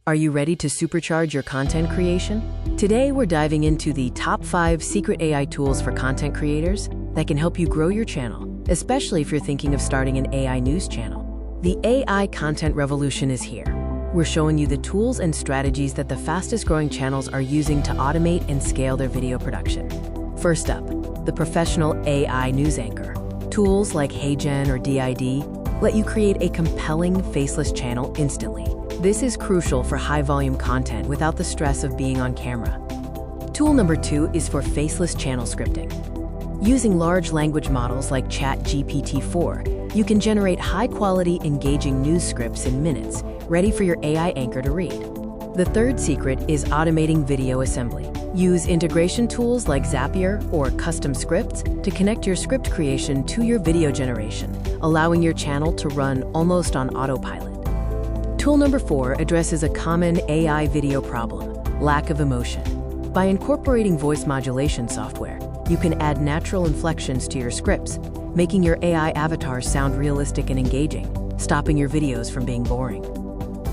Are you ready to supercharge your content creation? Today, we're diving into the top 5 secret AI tools for content creators that can help you grow your channel, especially if you're thinking of starting an AI news channel. The AI content revolution is here. We're showing you the tools and strategies that the fastest growing channels are using to automate and scale their video production. First up, the professional AI news anchor. Tools like HeyGen or DID let you create a compelling faceless channel instantly. This is crucial for high-volume content without the stress of being on camera. Tool number 2 is for faceless channel scripting. Using large language models like ChatGPT-4, you can generate high-quality, engaging news scripts in minutes, ready for your AI anchor to read. The third secret is automating video assembly. Use integration tools like Zapier or custom scripts to connect your script creation to your video generation, allowing your channel to run almost on autopilot. Tool number 4 addresses a common AI video problem: lack of emotion. By incorporating voice modulation software, you can add natural inflections to your scripts, making your AI avatars sound realistic and engaging, stopping your videos from being boring.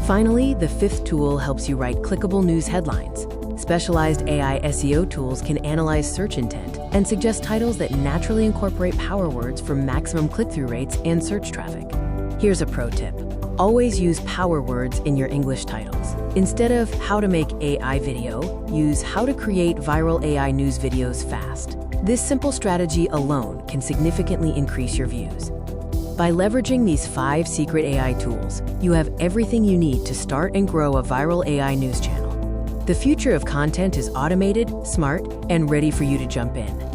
Finally, the 5th tool helps you write clickable news headlines. Specialized AI SEO tools can analyze search intent and suggest titles that naturally incorporate power words for maximum click-through rates and search traffic. Here's a pro tip. Always use power words in your English titles. Instead of how to make AI video, use how to create viral AI news videos fast. This simple strategy alone can significantly increase your views. By leveraging these 5 secret AI tools, you have everything you need to start and grow a viral AI news channel. The future of content is automated, smart, and ready for you to jump in.